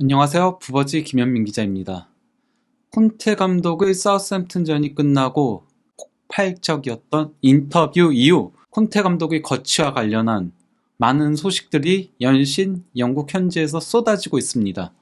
안녕하세요. 부버지 김현민 기자입니다. 콘테 감독의 사우스햄튼전이 끝나고 폭발적이었던 인터뷰 이후 콘테 감독의 거취와 관련한 많은 소식들이 연신 영국 현지에서 쏟아지고 있습니다.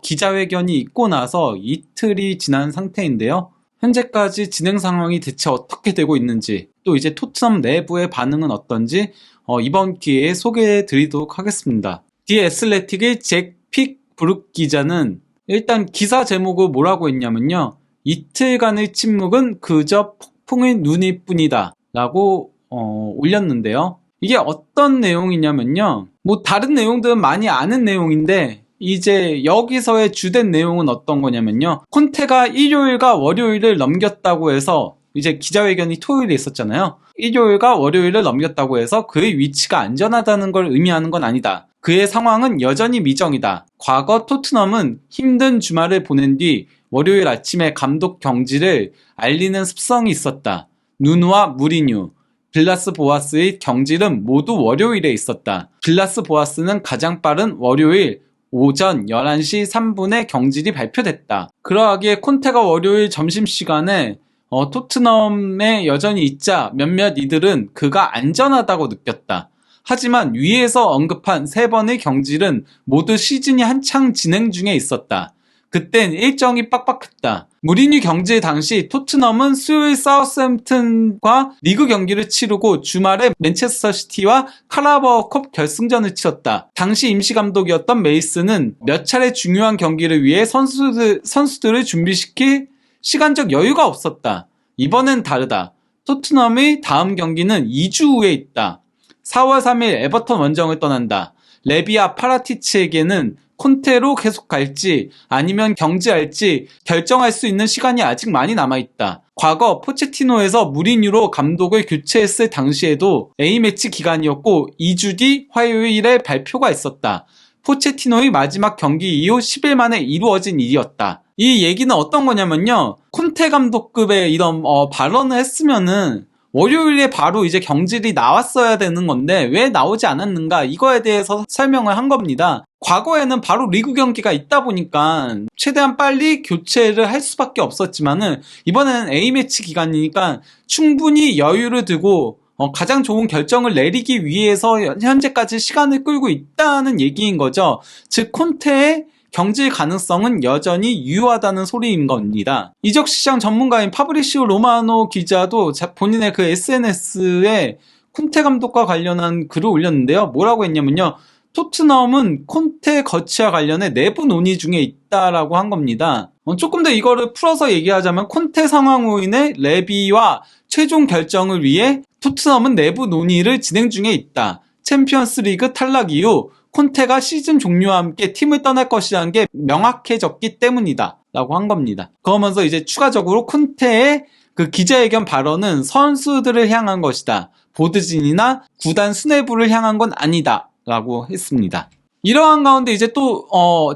기자회견이 있고 나서 이틀이 지난 상태인데요. 현재까지 진행 상황이 대체 어떻게 되고 있는지, 또 이제 토트넘 내부의 반응은 어떤지 이번 기회에 소개해 드리도록 하겠습니다. 디 애슬레틱의 잭 픽 브룩 기자는 일단 기사 제목을 뭐라고 했냐면요, 이틀간의 침묵은 그저 폭풍의 눈일 뿐이다 라고 올렸는데요. 이게 어떤 내용이냐면요, 뭐 다른 내용들은 많이 아는 내용인데 이제 여기서의 주된 내용은 어떤 거냐면요, 콘테가 일요일과 월요일을 넘겼다고 해서, 이제 기자회견이 토요일에 있었잖아요. 일요일과 월요일을 넘겼다고 해서 그의 위치가 안전하다는 걸 의미하는 건 아니다. 그의 상황은 여전히 미정이다. 과거 토트넘은 힘든 주말을 보낸 뒤 월요일 아침에 감독 경질을 알리는 습성이 있었다. 누누와 무리뉴, 빌라스 보아스의 경질은 모두 월요일에 있었다. 빌라스 보아스는 가장 빠른 월요일 오전 11시 3분에 경질이 발표됐다. 그러하기에 콘테가 월요일 점심시간에 토트넘에 여전히 있자 몇몇 이들은 그가 안전하다고 느꼈다. 하지만 위에서 언급한 3번의 경질은 모두 시즌이 한창 진행 중에 있었다. 그땐 일정이 빡빡했다. 무리뉴 경질 당시 토트넘은 수요일 사우스햄튼과 리그 경기를 치르고 주말에 맨체스터 시티와 카라바오컵 결승전을 치렀다. 당시 임시감독이었던 메이슨은 몇 차례 중요한 경기를 위해 선수들을 준비시킬 시간적 여유가 없었다. 이번엔 다르다. 토트넘의 다음 경기는 2주 후에 있다. 4월 3일 에버턴 원정을 떠난다. 레비와 파라티치에게는 콘테로 계속 갈지 아니면 경질할지 결정할 수 있는 시간이 아직 많이 남아있다. 과거 포체티노에서 무리뉴로 감독을 교체했을 당시에도 A매치 기간이었고 2주 뒤 화요일에 발표가 있었다. 포체티노의 마지막 경기 이후 10일 만에 이루어진 일이었다. 이 얘기는 어떤 거냐면요, 콘테 감독급의 이런 발언을 했으면은 월요일에 바로 이제 경질이 나왔어야 되는 건데 왜 나오지 않았는가, 이거에 대해서 설명을 한 겁니다. 과거에는 바로 리그 경기가 있다 보니까 최대한 빨리 교체를 할 수밖에 없었지만은 이번에는 A매치 기간이니까 충분히 여유를 두고 가장 좋은 결정을 내리기 위해서 현재까지 시간을 끌고 있다는 얘기인 거죠. 즉 콘테의 경질 가능성은 여전히 유효하다는 소리인 겁니다. 이적시장 전문가인 파브리시오 로마노 기자도 본인의 그 SNS에 콘테 감독과 관련한 글을 올렸는데요. 뭐라고 했냐면요, 토트넘은 콘테 거취와 관련해 내부 논의 중에 있다라고 한 겁니다. 조금 더 이거를 풀어서 얘기하자면 콘테 상황으로 인해 레비와 최종 결정을 위해 토트넘은 내부 논의를 진행 중에 있다. 챔피언스 리그 탈락 이후 콘테가 시즌 종료와 함께 팀을 떠날 것이라는 게 명확해졌기 때문이다 라고 한 겁니다. 그러면서 이제 추가적으로 콘테의 그 기자회견 발언은 선수들을 향한 것이다, 보드진이나 구단 수뇌부를 향한 건 아니다 라고 했습니다. 이러한 가운데 이제 또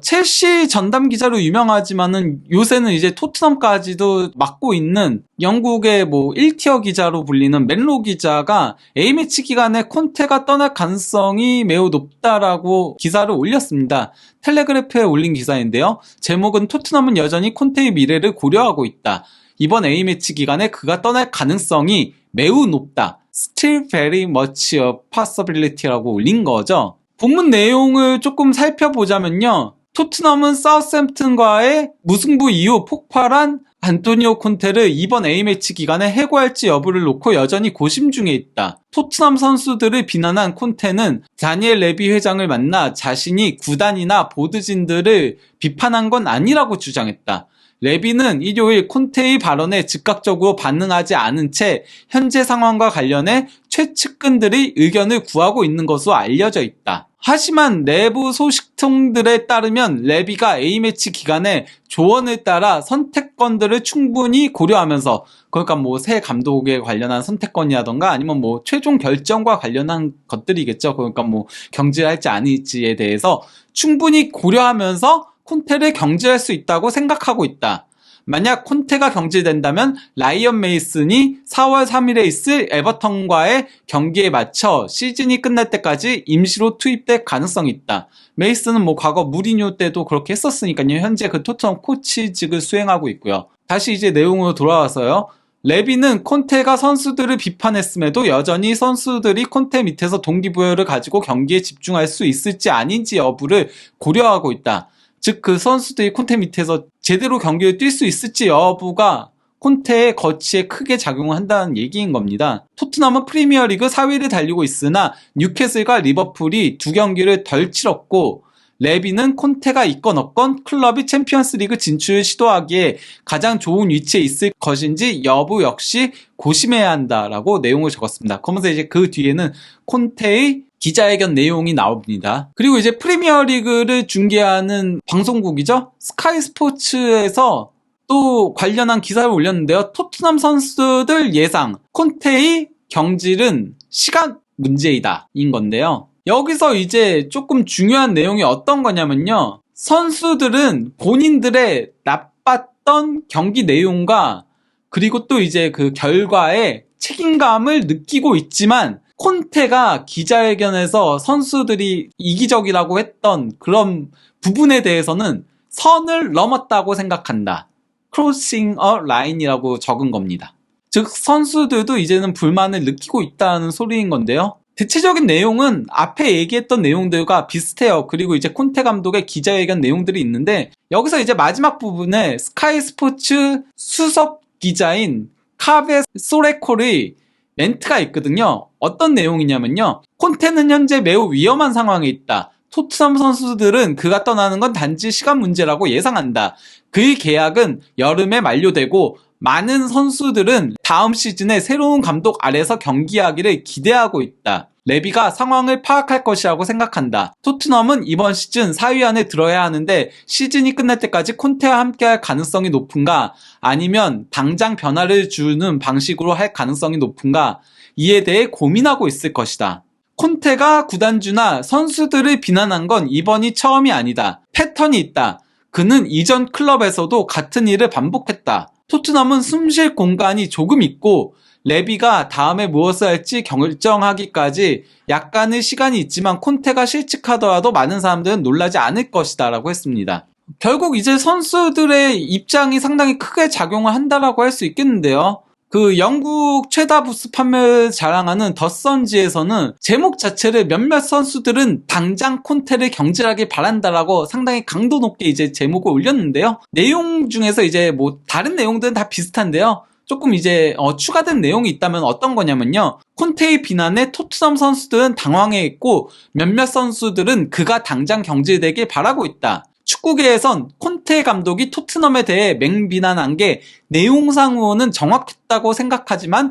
첼시 전담 기자로 유명하지만은 요새는 이제 토트넘까지도 맡고 있는 영국의 뭐 1티어 기자로 불리는 맨로 기자가 A매치 기간에 콘테가 떠날 가능성이 매우 높다라고 기사를 올렸습니다. 텔레그래프에 올린 기사인데요. 제목은 토트넘은 여전히 콘테의 미래를 고려하고 있다. 이번 A매치 기간에 그가 떠날 가능성이 매우 높다. Still very much a possibility라고 올린 거죠. 본문 내용을 조금 살펴보자면요, 토트넘은 사우스햄튼과의 무승부 이후 폭발한 안토니오 콘테를 이번 A매치 기간에 해고할지 여부를 놓고 여전히 고심 중에 있다. 토트넘 선수들을 비난한 콘테는 다니엘 레비 회장을 만나 자신이 구단이나 보드진들을 비판한 건 아니라고 주장했다. 레비는 일요일 콘테의 발언에 즉각적으로 반응하지 않은 채 현재 상황과 관련해 최측근들의 의견을 구하고 있는 것으로 알려져 있다. 하지만 내부 소식통들에 따르면 레비가 A매치 기간에 조언을 따라 선택권들을 충분히 고려하면서, 그러니까 뭐 새 감독에 관련한 선택권이라던가 아니면 뭐 최종 결정과 관련한 것들이겠죠. 그러니까 뭐 경질할지 아닐지에 대해서 충분히 고려하면서 콘테를 경질할 수 있다고 생각하고 있다. 만약 콘테가 경질된다면 라이언 메이슨이 4월 3일에 있을 에버턴과의 경기에 맞춰 시즌이 끝날 때까지 임시로 투입될 가능성이 있다. 메이슨은 뭐 과거 무리뉴 때도 그렇게 했었으니까요. 현재 그 토트넘 코치직을 수행하고 있고요. 다시 이제 내용으로 돌아와서요. 레비는 콘테가 선수들을 비판했음에도 여전히 선수들이 콘테 밑에서 동기부여를 가지고 경기에 집중할 수 있을지 아닌지 여부를 고려하고 있다. 즉 그 선수들이 콘테 밑에서 제대로 경기를 뛸 수 있을지 여부가 콘테의 거치에 크게 작용을 한다는 얘기인 겁니다. 토트넘은 프리미어리그 4위를 달리고 있으나 뉴캐슬과 리버풀이 2경기를 덜 치렀고 레비는 콘테가 있건 없건 클럽이 챔피언스리그 진출을 시도하기에 가장 좋은 위치에 있을 것인지 여부 역시 고심해야 한다라고 내용을 적었습니다. 그러면서 이제 그 뒤에는 콘테의 기자회견 내용이 나옵니다. 그리고 이제 프리미어리그를 중계하는 방송국이죠. 스카이 스포츠에서 또 관련한 기사를 올렸는데요. 토트넘 선수들 예상 콘테의 경질은 시간 문제이다 인 건데요. 여기서 이제 조금 중요한 내용이 어떤 거냐면요. 선수들은 본인들의 나빴던 경기 내용과 그리고 또 이제 그 결과에 책임감을 느끼고 있지만 콘테가 기자회견에서 선수들이 이기적이라고 했던 그런 부분에 대해서는 선을 넘었다고 생각한다. 크로싱 어 라인이라고 적은 겁니다. 즉 선수들도 이제는 불만을 느끼고 있다는 소리인 건데요. 대체적인 내용은 앞에 얘기했던 내용들과 비슷해요. 그리고 이제 콘테 감독의 기자회견 내용들이 있는데 여기서 이제 마지막 부분에 스카이 스포츠 수석 기자인 카베 소레콜의 멘트가 있거든요. 어떤 내용이냐면요. 콘테는 현재 매우 위험한 상황에 있다. 토트넘 선수들은 그가 떠나는 건 단지 시간 문제라고 예상한다. 그의 계약은 여름에 만료되고 많은 선수들은 다음 시즌에 새로운 감독 아래서 경기하기를 기대하고 있다. 레비가 상황을 파악할 것이라고 생각한다. 토트넘은 이번 시즌 4위 안에 들어야 하는데 시즌이 끝날 때까지 콘테와 함께할 가능성이 높은가 아니면 당장 변화를 주는 방식으로 할 가능성이 높은가 이에 대해 고민하고 있을 것이다. 콘테가 구단주나 선수들을 비난한 건 이번이 처음이 아니다. 패턴이 있다. 그는 이전 클럽에서도 같은 일을 반복했다. 토트넘은 숨쉴 공간이 조금 있고 레비가 다음에 무엇을 할지 결정하기까지 약간의 시간이 있지만 콘테가 실직하더라도 많은 사람들은 놀라지 않을 것이다 라고 했습니다. 결국 이제 선수들의 입장이 상당히 크게 작용을 한다라고 할 수 있겠는데요. 그 영국 최다 부스 판매를 자랑하는 더선지에서는 제목 자체를 몇몇 선수들은 당장 콘테를 경질하길 바란다라고 상당히 강도 높게 이제 제목을 올렸는데요. 내용 중에서 이제 뭐 다른 내용들은 다 비슷한데요. 조금 이제 추가된 내용이 있다면 어떤 거냐면요. 콘테의 비난에 토트넘 선수들은 당황해 있고 몇몇 선수들은 그가 당장 경질되길 바라고 있다. 축구계에선 콘테 감독이 토트넘에 대해 맹비난한 게 내용상으로는 정확했다고 생각하지만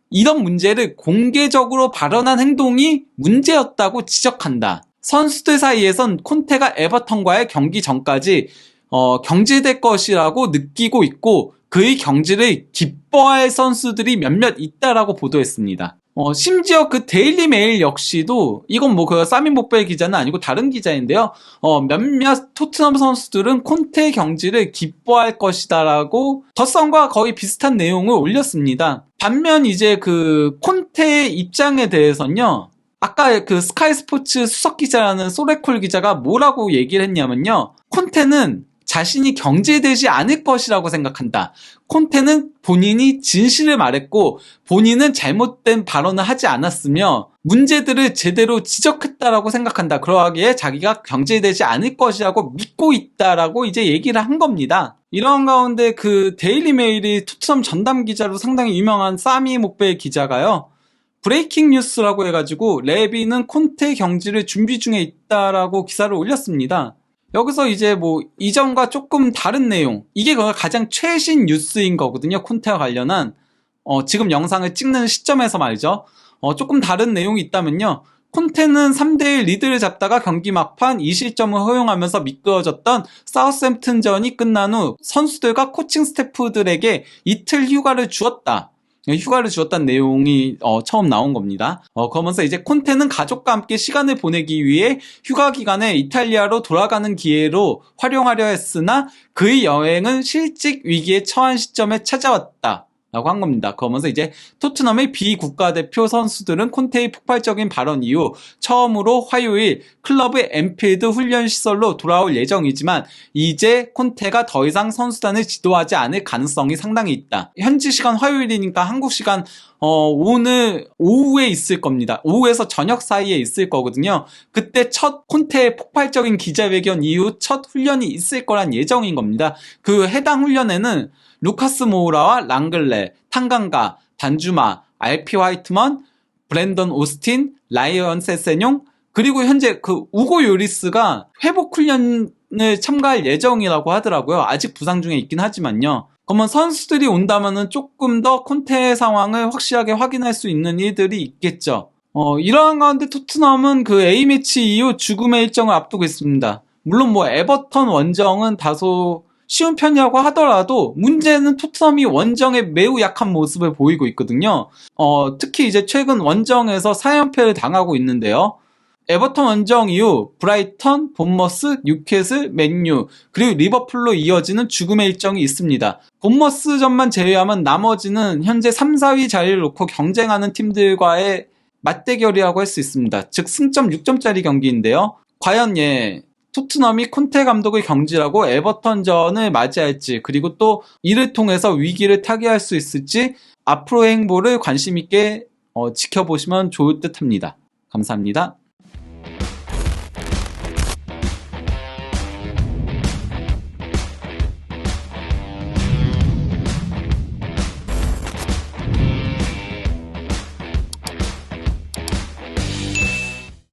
이런 문제를 공개적으로 발언한 행동이 문제였다고 지적한다. 선수들 사이에선 콘테가 에버턴과의 경기 전까지 경질될 것이라고 느끼고 있고 그의 경질을 기뻐할 선수들이 몇몇 있다라고 보도했습니다. 심지어 그 데일리 메일 역시도 이건 뭐 그 사미 목벨 기자는 아니고 다른 기자인데요. 몇몇 토트넘 선수들은 콘테 경질을 기뻐할 것이다라고 더선과 거의 비슷한 내용을 올렸습니다. 반면 이제 그 콘테의 입장에 대해서는요. 아까 그 스카이 스포츠 수석 기자라는 소레콜 기자가 뭐라고 얘기를 했냐면요. 콘테는 자신이 경질되지 않을 것이라고 생각한다. 콘테는 본인이 진실을 말했고 본인은 잘못된 발언을 하지 않았으며 문제들을 제대로 지적했다라고 생각한다. 그러하기에 자기가 경질되지 않을 것이라고 믿고 있다라고 이제 얘기를 한 겁니다. 이런 가운데 그 데일리 메일이 토트넘 전담 기자로 상당히 유명한 사미 목베 기자가요. 브레이킹 뉴스라고 해가지고 레비는 콘테 경질을 준비 중에 있다라고 기사를 올렸습니다. 여기서 이제 뭐 이전과 조금 다른 내용, 이게 가장 최신 뉴스인 거거든요. 콘테와 관련한 지금 영상을 찍는 시점에서 말이죠. 조금 다른 내용이 있다면요. 콘테는 3대1 리드를 잡다가 경기 막판 2실점을 허용하면서 미끄러졌던 사우스햄튼전이 끝난 후 선수들과 코칭 스태프들에게 이틀 휴가를 주었다. 휴가를 주었다는 내용이 처음 나온 겁니다. 그러면서 이제 콘테는 가족과 함께 시간을 보내기 위해 휴가 기간에 이탈리아로 돌아가는 기회로 활용하려 했으나 그의 여행은 실직 위기에 처한 시점에 찾아왔다 라고 한 겁니다. 그러면서 이제 토트넘의 비국가대표 선수들은 콘테의 폭발적인 발언 이후 처음으로 화요일 클럽의 엠필드 훈련시설로 돌아올 예정이지만 이제 콘테가 더 이상 선수단을 지도하지 않을 가능성이 상당히 있다. 현지 시간 화요일이니까 한국 시간 오늘 오후에 있을 겁니다. 오후에서 저녁 사이에 있을 거거든요. 그때 첫 콘테의 폭발적인 기자회견 이후 첫 훈련이 있을 거란 예정인 겁니다. 그 해당 훈련에는 루카스 모우라와 랑글레, 탕강가, 단주마, 알피 화이트먼, 브랜던 오스틴, 라이언 세세뇽, 그리고 현재 그 우고 요리스가 회복 훈련을 참가할 예정이라고 하더라고요. 아직 부상 중에 있긴 하지만요. 그러면 선수들이 온다면은 조금 더 콘테 상황을 확실하게 확인할 수 있는 일들이 있겠죠. 이러한 가운데 토트넘은 그 A매치 이후 죽음의 일정을 앞두고 있습니다. 물론 뭐 에버턴 원정은 다소 쉬운 편이라고 하더라도 문제는 토트넘이 원정에 매우 약한 모습을 보이고 있거든요. 특히 이제 최근 원정에서 4연패를 당하고 있는데요. 에버턴 원정 이후 브라이턴, 본머스, 뉴캐슬, 맨유, 그리고 리버풀로 이어지는 죽음의 일정이 있습니다. 본머스전만 제외하면 나머지는 현재 3, 4위 자리를 놓고 경쟁하는 팀들과의 맞대결이라고 할 수 있습니다. 즉 승점 6점짜리 경기인데요. 과연 토트넘이 콘테 감독을 경질하고 에버턴전을 맞이할지, 그리고 또 이를 통해서 위기를 타개할 수 있을지 앞으로의 행보를 관심 있게 지켜보시면 좋을 듯 합니다. 감사합니다.